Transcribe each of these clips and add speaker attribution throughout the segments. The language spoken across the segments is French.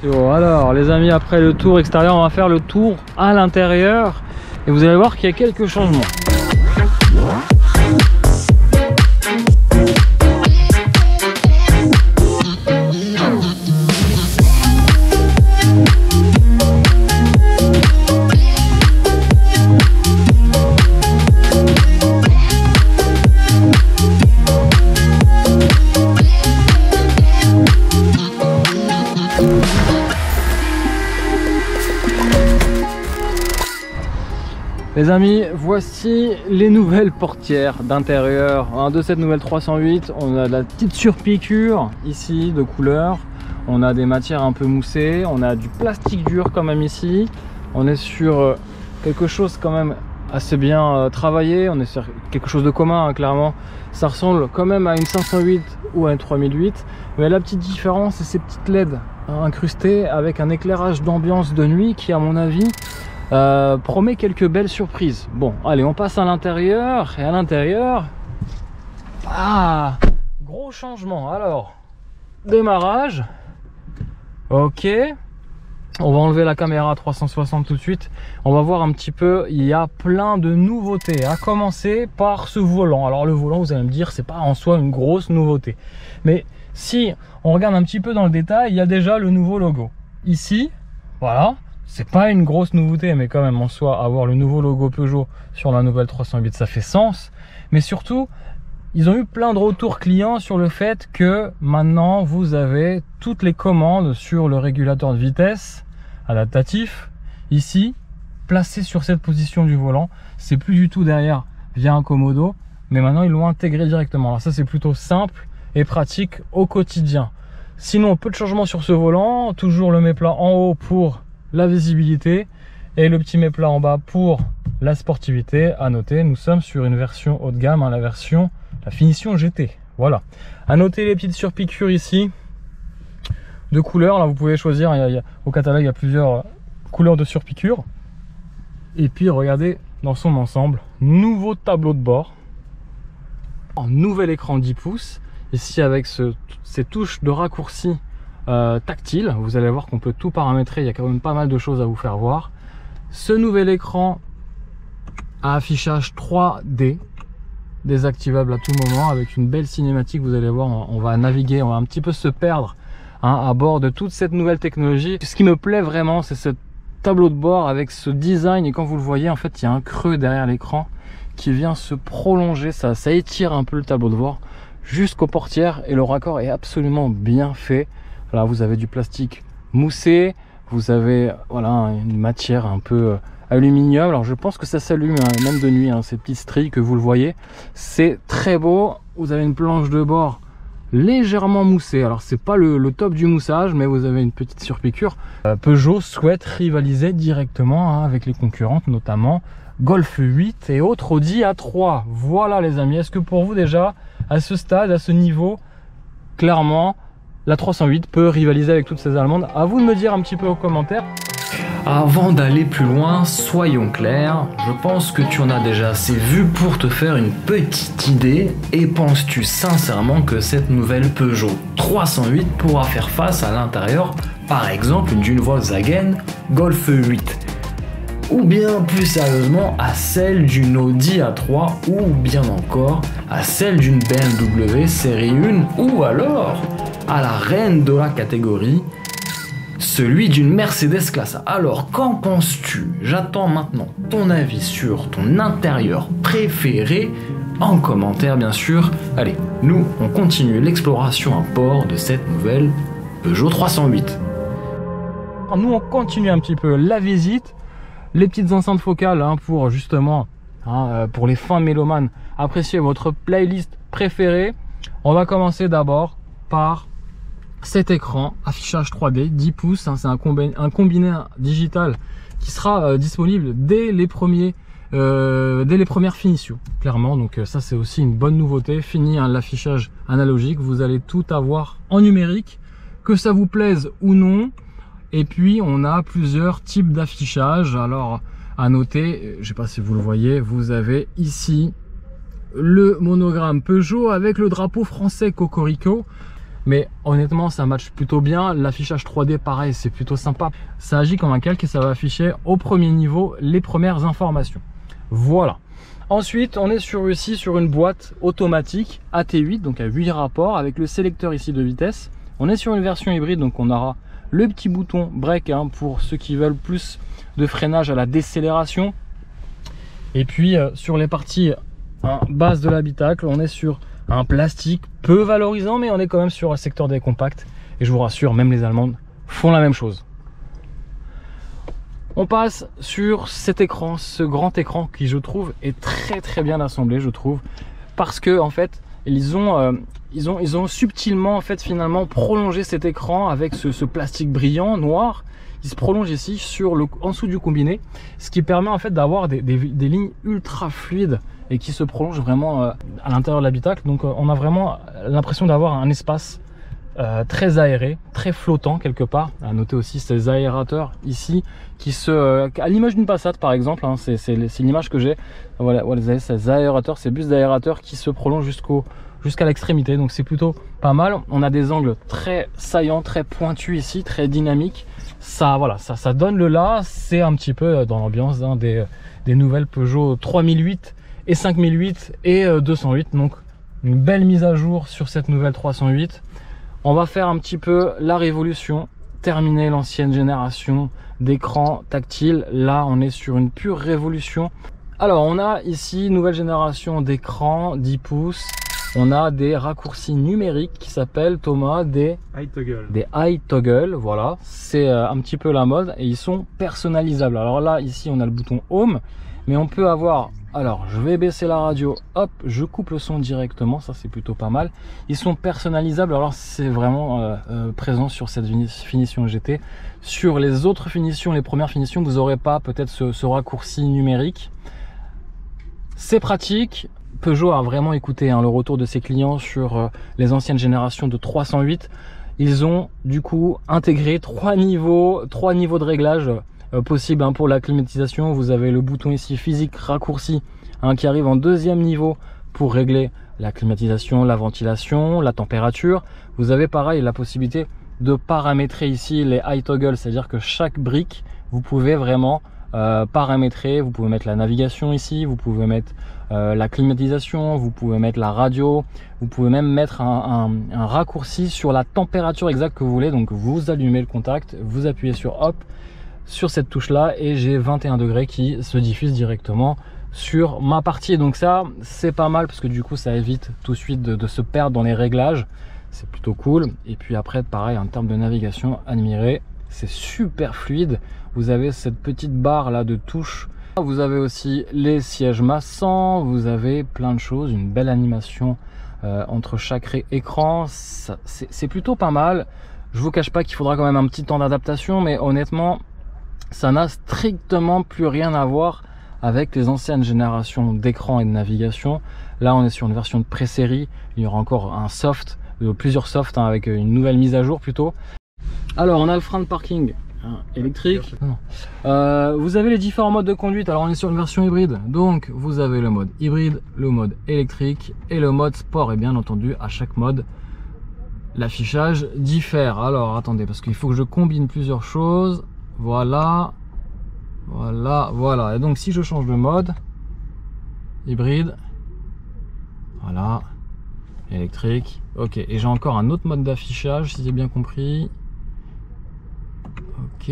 Speaker 1: Bon, alors les amis, après le tour extérieur, on va faire le tour à l'intérieur et vous allez voir qu'il y a quelques changements. Les amis, voici les nouvelles portières d'intérieur de cette nouvelle 308. On a de la petite surpiqûre ici de couleur. On a des matières un peu moussées. On a du plastique dur quand même ici. On est sur quelque chose quand même assez bien travaillé. On est sur quelque chose de commun, hein, clairement. Ça ressemble quand même à une 508 ou à une 3008. Mais la petite différence, c'est ces petites LED incrustées avec un éclairage d'ambiance de nuit qui, à mon avis, promet quelques belles surprises. Bon, allez, on passe à l'intérieur. Et à l'intérieur, gros changement. Alors, démarrage. Ok, on va enlever la caméra 360 tout de suite. On va voir un petit peu, il y a plein de nouveautés, à commencer par ce volant. Alors le volant, vous allez me dire, c'est pas en soi une grosse nouveauté, mais si on regarde un petit peu dans le détail, il y a déjà le nouveau logo ici. Voilà, c'est pas une grosse nouveauté, mais quand même en soi, avoir le nouveau logo Peugeot sur la nouvelle 308, ça fait sens. Mais surtout, ils ont eu plein de retours clients sur le fait que maintenant vous avez toutes les commandes sur le régulateur de vitesse adaptatif ici, placé sur cette position du volant. C'est plus du tout derrière via un commodo, mais maintenant ils l'ont intégré directement. Alors ça, c'est plutôt simple et pratique au quotidien. Sinon, peu de changements sur ce volant. Toujours le méplat en haut pour la visibilité et le petit méplat en bas pour la sportivité. À noter, nous sommes sur une version haut de gamme, hein, la finition GT. Voilà. À noter les petites surpiqûres ici de couleurs. Là, vous pouvez choisir. Au catalogue, il y a plusieurs couleurs de surpiqûres. Et puis, regardez dans son ensemble, nouveau tableau de bord, un nouvel écran 10 pouces. Ici, avec ces touches de raccourci tactile, vous allez voir qu'on peut tout paramétrer. Il y a quand même pas mal de choses à vous faire voir. Ce nouvel écran à affichage 3D désactivable à tout moment avec une belle cinématique. Vous allez voir, on va naviguer, on va un petit peu se perdre à bord de toute cette nouvelle technologie. Ce qui me plaît vraiment, c'est ce tableau de bord avec ce design, et quand vous le voyez, en fait il y a un creux derrière l'écran qui vient se prolonger, ça étire un peu le tableau de bord jusqu'aux portières, et le raccord est absolument bien fait. Là, vous avez du plastique moussé, vous avez voilà une matière un peu aluminium. Alors je pense que ça s'allume hein, même de nuit, hein, ces petites stries que vous le voyez, c'est très beau. Vous avez une planche de bord légèrement moussée. Alors c'est pas le top du moussage, mais vous avez une petite surpiqûre. Peugeot souhaite rivaliser directement hein, avec les concurrentes, notamment Golf 8 et autres Audi A3. Voilà les amis, est-ce que pour vous déjà, à ce stade, à ce niveau, clairement, la 308 peut rivaliser avec toutes ces allemandes? À vous de me dire un petit peu aux commentaires.
Speaker 2: Avant d'aller plus loin, soyons clairs, je pense que tu en as déjà assez vu pour te faire une petite idée. Et penses-tu sincèrement que cette nouvelle Peugeot 308 pourra faire face à l'intérieur, par exemple, d'une Volkswagen Golf 8? Ou bien plus sérieusement à celle d'une Audi A3, ou bien encore à celle d'une BMW série 1, ou alors à la reine de la catégorie, celui d'une Mercedes classe A. Alors qu'en penses-tu? J'attends maintenant ton avis sur ton intérieur préféré, en commentaire bien sûr. Allez, nous on continue l'exploration à bord de cette nouvelle Peugeot 308.
Speaker 1: Nous on continue un petit peu la visite. Les petites enceintes focales hein, pour justement pour les fins mélomanes, apprécier votre playlist préférée. On va commencer d'abord par cet écran affichage 3D 10 pouces, hein, c'est un combiné digital qui sera disponible dès les premières finitions, clairement. Donc ça c'est aussi une bonne nouveauté. Fini hein, l'affichage analogique, vous allez tout avoir en numérique, que ça vous plaise ou non. Et puis on a plusieurs types d'affichage. Alors à noter, je sais pas si vous le voyez, vous avez ici le monogramme Peugeot avec le drapeau français Cocorico. mais honnêtement ça match plutôt bien. L'affichage 3D pareil, c'est plutôt sympa. Ça agit comme un calque et ça va afficher au premier niveau les premières informations. Voilà. Ensuite, on est ici sur une boîte automatique AT8, donc à 8 rapports, avec le sélecteur ici de vitesse. On est sur une version hybride, donc on aura le petit bouton break pour ceux qui veulent plus de freinage à la décélération. Et puis sur les parties basse de l'habitacle, on est sur un plastique peu valorisant, mais on est quand même sur un secteur des compacts. Et je vous rassure, même les Allemandes font la même chose. On passe sur cet écran, ce grand écran qui je trouve est très bien assemblé, je trouve, parce que en fait ils ont subtilement en fait finalement prolongé cet écran avec ce plastique brillant noir. Il se prolonge ici en dessous du combiné, ce qui permet en fait d'avoir des lignes ultra fluides et qui se prolongent vraiment à l'intérieur de l'habitacle. Donc on a vraiment l'impression d'avoir un espace très aéré, très flottant quelque part. À noter aussi ces aérateurs ici qui à l'image d'une Passat par exemple, c'est l'image que j'ai. Voilà, vous avez ces aérateurs, ces bus d'aérateurs qui se prolongent jusqu'à l'extrémité, donc c'est plutôt pas mal. On a des angles très saillants, très pointus ici, très dynamiques. Ça donne le là. C'est un petit peu dans l'ambiance des nouvelles Peugeot 3008 et 5008 et 208. Donc une belle mise à jour sur cette nouvelle 308. On va faire un petit peu la révolution, terminer l'ancienne génération d'écran tactile. Là on est sur une pure révolution. Alors on a ici nouvelle génération d'écran 10 pouces. On a des raccourcis numériques qui s'appellent, Thomas, des iToggle. Voilà, c'est un petit peu la mode et ils sont personnalisables. Alors là ici on a le bouton Home, mais on peut avoir, alors je vais baisser la radio, hop, je coupe le son directement, ça c'est plutôt pas mal. Ils sont personnalisables, alors c'est vraiment présent sur cette finition GT. Sur les autres finitions, les premières finitions, vous n'aurez pas peut-être ce raccourci numérique. C'est pratique. Peugeot a vraiment écouté le retour de ses clients sur les anciennes générations de 308. Ils ont du coup intégré trois niveaux de réglage possibles pour la climatisation. Vous avez le bouton ici physique raccourci qui arrive en deuxième niveau pour régler la climatisation, la ventilation, la température. Vous avez pareil la possibilité de paramétrer ici les iToggle, c'est-à-dire que chaque brique vous pouvez vraiment paramétrer. Vous pouvez mettre la navigation ici, vous pouvez mettre la climatisation, vous pouvez mettre la radio, vous pouvez même mettre un raccourci sur la température exacte que vous voulez. Donc vous allumez le contact, vous appuyez sur hop sur cette touche là et j'ai 21 degrés qui se diffuse directement sur ma partie. Donc ça c'est pas mal parce que du coup ça évite tout de suite de se perdre dans les réglages, c'est plutôt cool. Et puis après pareil en termes de navigation, admirez, c'est super fluide. Vous avez cette petite barre là de touche. Vous avez aussi les sièges massants, vous avez plein de choses, une belle animation entre chaque écran. C'est plutôt pas mal. Je vous cache pas qu'il faudra quand même un petit temps d'adaptation, mais honnêtement ça n'a strictement plus rien à voir avec les anciennes générations d'écran et de navigation. Là on est sur une version de pré-série, il y aura encore un soft, plusieurs softs avec une nouvelle mise à jour plutôt. Alors on a le frein de parking électrique. Vous avez les différents modes de conduite. Alors on est sur une version hybride, donc vous avez le mode hybride, le mode électrique et le mode sport. Et bien entendu à chaque mode l'affichage diffère. Alors attendez, parce qu'il faut que je combine plusieurs choses. Voilà. Et donc si je change de mode hybride, voilà, électrique, ok, et j'ai encore un autre mode d'affichage si j'ai bien compris. Ok,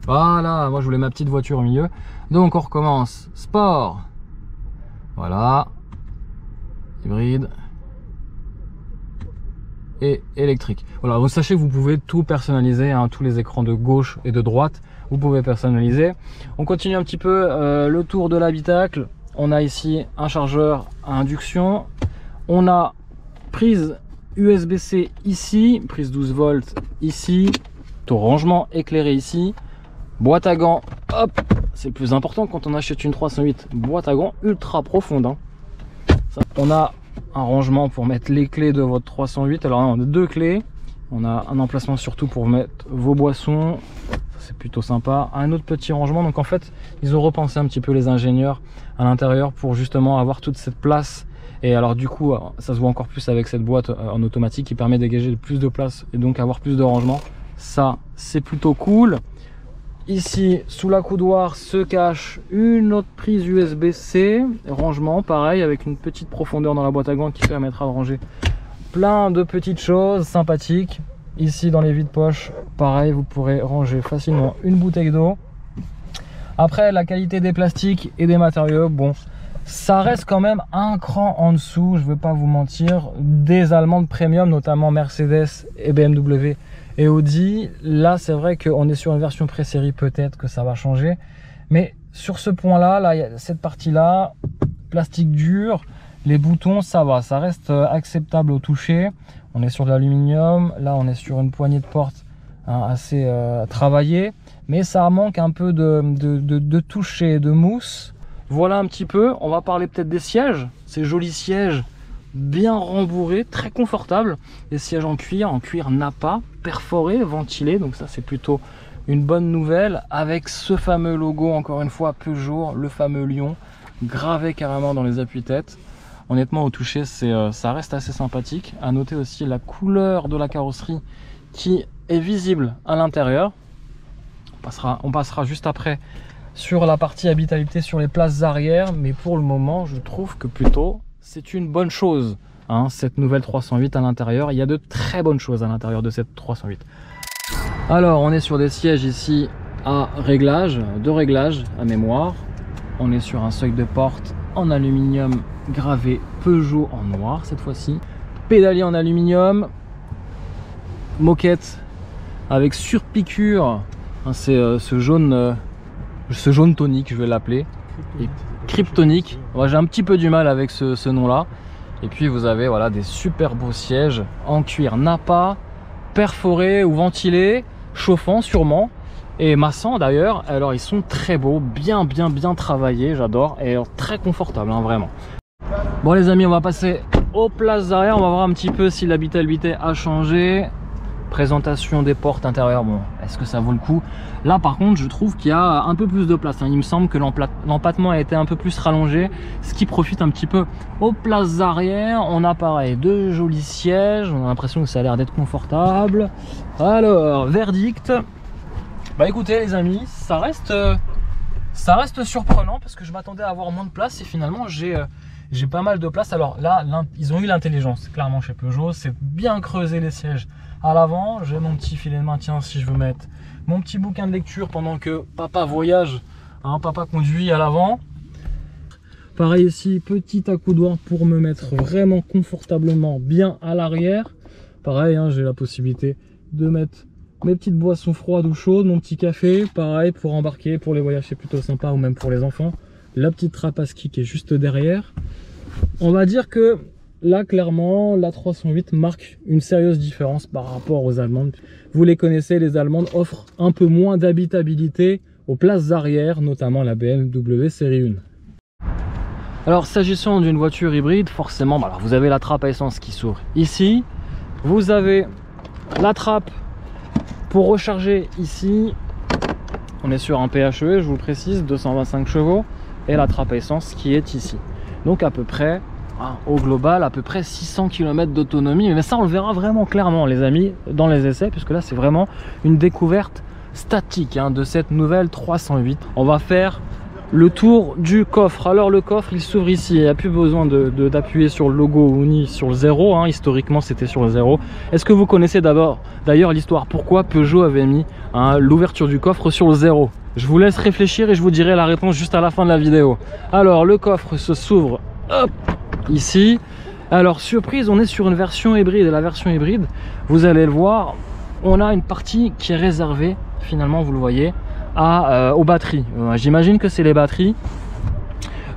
Speaker 1: voilà, moi je voulais ma petite voiture au milieu. Donc on recommence, sport, voilà, hybride et électrique. Voilà, vous sachez que vous pouvez tout personnaliser, tous les écrans de gauche et de droite, vous pouvez personnaliser. On continue un petit peu le tour de l'habitacle. On a ici un chargeur à induction, on a prise USB-C ici, prise 12 volts ici, tout rangement éclairé ici, boîte à gants, hop, c'est le plus important quand on achète une 308, boîte à gants ultra profonde. On a un rangement pour mettre les clés de votre 308. Alors on a deux clés, on a un emplacement surtout pour mettre vos boissons, c'est plutôt sympa. Un autre petit rangement, donc en fait ils ont repensé un petit peu les ingénieurs à l'intérieur pour justement avoir toute cette place Et alors du coup, ça se voit encore plus avec cette boîte en automatique qui permet de dégager plus de place et donc avoir plus de rangement. Ça, c'est plutôt cool. Ici, sous la coudoir, se cache une autre prise USB-C. Rangement, pareil, avec une petite profondeur dans la boîte à gants qui permettra de ranger plein de petites choses sympathiques. Ici, dans les vides-poches, pareil, vous pourrez ranger facilement une bouteille d'eau. Après, la qualité des plastiques et des matériaux, bon, ça reste quand même un cran en dessous, je ne veux pas vous mentir, des allemandes premium, notamment Mercedes et BMW et Audi. Là, c'est vrai qu'on est sur une version pré-série, peut-être que ça va changer. Mais sur ce point-là, là, il y a cette partie-là, plastique dur, les boutons, ça va, ça reste acceptable au toucher. On est sur de l'aluminium, là on est sur une poignée de porte assez travaillée. Mais ça manque un peu de toucher, de mousse. Voilà un petit peu. On va parler peut-être des sièges. Ces jolis sièges bien rembourrés, très confortables. Des sièges en cuir Napa, perforés, ventilés. Donc ça, c'est plutôt une bonne nouvelle. Avec ce fameux logo, encore une fois, Peugeot, le fameux lion, gravé carrément dans les appuis-têtes. Honnêtement, au toucher, ça reste assez sympathique. À noter aussi la couleur de la carrosserie qui est visible à l'intérieur. On passera juste après sur la partie habitabilité sur les places arrière, mais pour le moment je trouve que plutôt c'est une bonne chose, hein, cette nouvelle 308 à l'intérieur. Il y a de très bonnes choses à l'intérieur de cette 308. Alors on est sur des sièges ici à réglage, de réglage à mémoire. On est sur un seuil de porte en aluminium gravé Peugeot en noir cette fois-ci, pédalier en aluminium, moquette avec surpiqûre. C'est ce jaune tonique, je vais l'appeler, kryptonique. J'ai un petit peu du mal avec ce nom là. Et puis vous avez voilà des super beaux sièges en cuir Napa, perforés ou ventilés, chauffants sûrement et massants d'ailleurs. Alors ils sont très beaux, bien travaillés, j'adore, et très confortables, hein, vraiment. Bon les amis, on va passer aux places arrière. On va voir un petit peu si l'habitabilité a changé. Présentation des portes intérieures, bon, est-ce que ça vaut le coup? Là par contre je trouve qu'il y a un peu plus de place, hein. Il me semble que l'empattement a été un peu plus rallongé, ce qui profite un petit peu aux places arrière. On a pareil de jolis sièges, on a l'impression que ça a l'air d'être confortable. Alors verdict, bah écoutez les amis, ça reste surprenant parce que je m'attendais à avoir moins de place et finalement j'ai pas mal de place. Alors là ils ont eu l'intelligence clairement chez Peugeot, c'est bien creuser les sièges à l'avant. J'ai mon petit filet de maintien si je veux mettre mon petit bouquin de lecture pendant que papa voyage, hein, papa conduit à l'avant. Pareil ici, petit accoudoir pour me mettre vraiment confortablement bien à l'arrière. Pareil, hein, j'ai la possibilité de mettre mes petites boissons froides ou chaudes, mon petit café, pareil pour embarquer, pour les voyages c'est plutôt sympa, ou même pour les enfants. La petite trappe à ski qui est juste derrière. On va dire que là, clairement, la 308 marque une sérieuse différence par rapport aux allemandes. Vous les connaissez, les allemandes offrent un peu moins d'habitabilité aux places arrière, notamment la BMW série 1. Alors, s'agissant d'une voiture hybride, forcément, alors, vous avez la trappe à essence qui s'ouvre ici. Vous avez la trappe pour recharger ici. On est sur un PHEV, je vous le précise, 225 chevaux. Et la trappe à essence qui est ici. Donc à peu près, au global, à peu près 600 km d'autonomie. Mais ça, on le verra vraiment clairement, les amis, dans les essais, puisque là, c'est vraiment une découverte statique, hein, de cette nouvelle 308. On va faire le tour du coffre. Alors, le coffre, il s'ouvre ici. Il n'y a plus besoin d'appuyer sur le logo ou ni sur le 0. Hein. Historiquement, c'était sur le 0. Est-ce que vous connaissez d'ailleurs l'histoire? Pourquoi Peugeot avait mis, hein, l'ouverture du coffre sur le 0? Je vous laisse réfléchir et je vous dirai la réponse juste à la fin de la vidéo. Alors, le coffre se s'ouvre, hop, ici. Alors, surprise, on est sur une version hybride. Et la version hybride, vous allez le voir, on a une partie qui est réservée, finalement, vous le voyez, aux batteries. J'imagine que c'est les batteries.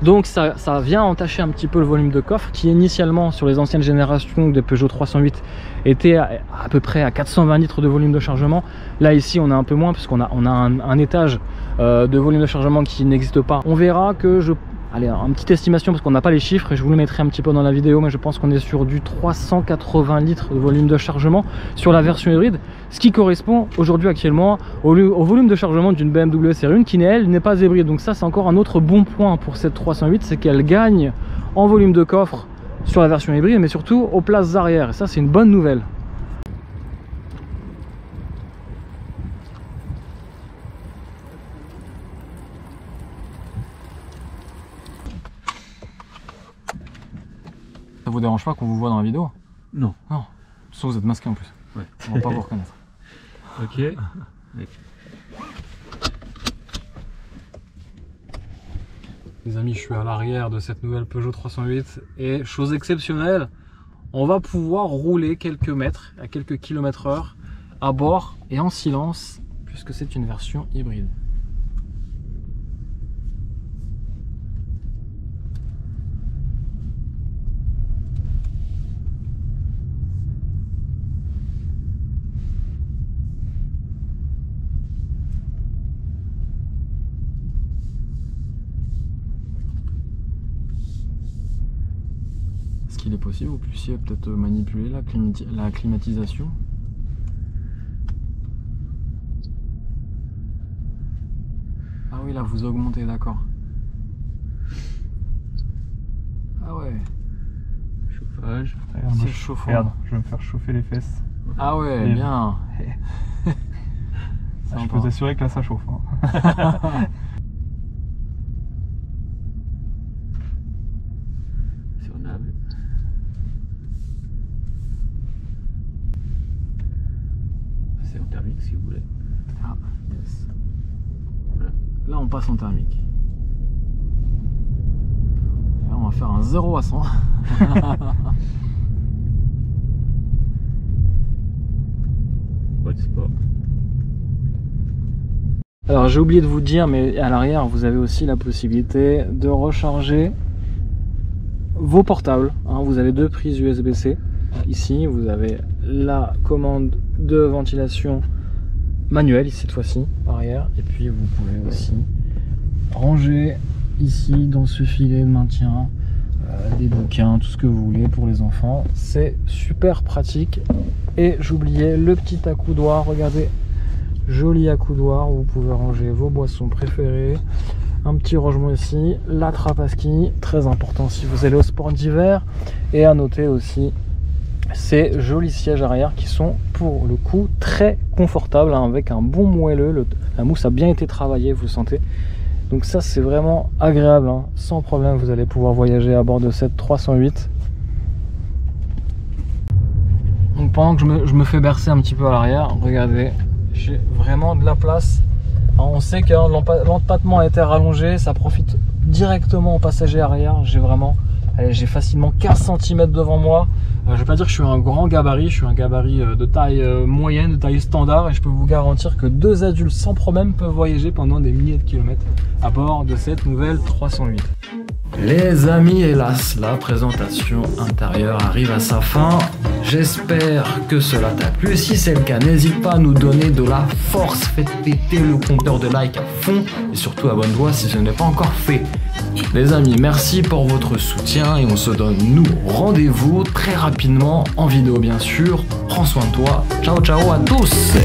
Speaker 1: Donc ça vient entacher un petit peu le volume de coffre qui initialement sur les anciennes générations des Peugeot 308 était à peu près à 420 litres de volume de chargement. Là ici on a un peu moins puisqu'on a un étage de volume de chargement qui n'existe pas. On verra que allez, une petite estimation parce qu'on n'a pas les chiffres et je vous le mettrai un petit peu dans la vidéo, mais je pense qu'on est sur du 380 litres de volume de chargement sur la version hybride, ce qui correspond aujourd'hui actuellement au volume de chargement d'une BMW série 1 qui elle n'est pas hybride. Donc ça c'est encore un autre bon point pour cette 308, c'est qu'elle gagne en volume de coffre sur la version hybride, mais surtout aux places arrière. Et ça, c'est une bonne nouvelle. Ça vous dérange pas qu'on vous voit dans la vidéo?
Speaker 3: Non.
Speaker 1: Non. Sauf que vous êtes masqué en plus.
Speaker 3: Ouais.
Speaker 1: On va pas vous reconnaître.
Speaker 3: Ok.
Speaker 1: Les amis, je suis à l'arrière de cette nouvelle Peugeot 308 et chose exceptionnelle, on va pouvoir rouler quelques mètres à quelques km/h à bord et en silence puisque c'est une version hybride. Est-ce qu'il est possible que vous puissiez peut-être manipuler la climatisation? Ah oui, là vous augmentez, d'accord. Ah ouais.
Speaker 3: Chauffage.
Speaker 1: C'est chauffant.
Speaker 4: Regarde, je vais me faire chauffer les fesses.
Speaker 1: Ah ouais,
Speaker 4: Et
Speaker 1: bien.
Speaker 4: Je peux t'assurer que là ça chauffe. Hein.
Speaker 3: Si on a... C'est en thermique si vous voulez.
Speaker 1: Ah, yes.
Speaker 3: Voilà.
Speaker 1: Là on passe en thermique. Là on va faire un 0 à 100.
Speaker 3: Mode sport.
Speaker 1: Alors j'ai oublié de vous dire, mais à l'arrière vous avez aussi la possibilité de recharger vos portables, hein. Vous avez deux prises USB-C. Ici vous avez la commande de ventilation manuelle cette fois-ci arrière, et puis vous pouvez aussi ranger ici dans ce filet de maintien des bouquins, tout ce que vous voulez pour les enfants. C'est super pratique. Et j'oubliais le petit accoudoir, regardez, joli accoudoir où vous pouvez ranger vos boissons préférées. Un petit rangement ici, la trappe à ski, très important si vous allez au sport d'hiver. Et à noter aussi ces jolis sièges arrière qui sont pour le coup très confortables, hein, avec un bon moelleux. La mousse a bien été travaillée, vous le sentez. Donc ça c'est vraiment agréable, hein. Sans problème vous allez pouvoir voyager à bord de cette 308. Donc pendant que je me fais bercer un petit peu à l'arrière, regardez, j'ai vraiment de la place. Alors on sait que l'empattement a été rallongé, ça profite directement aux passagers arrière. J'ai facilement 15 cm devant moi. Je vais pas dire que je suis un grand gabarit, je suis un gabarit de taille moyenne, de taille standard, et je peux vous garantir que deux adultes sans problème peuvent voyager pendant des milliers de kilomètres à bord de cette nouvelle 308.
Speaker 2: Les amis, hélas, la présentation intérieure arrive à sa fin. J'espère que cela t'a plu. Si c'est le cas, n'hésite pas à nous donner de la force. Faites péter le compteur de like à fond et surtout abonne-toi si ce n'est pas encore fait. Les amis, merci pour votre soutien et on se donne, nous, rendez-vous très rapidement en vidéo bien sûr. Prends soin de toi. Ciao, ciao à tous.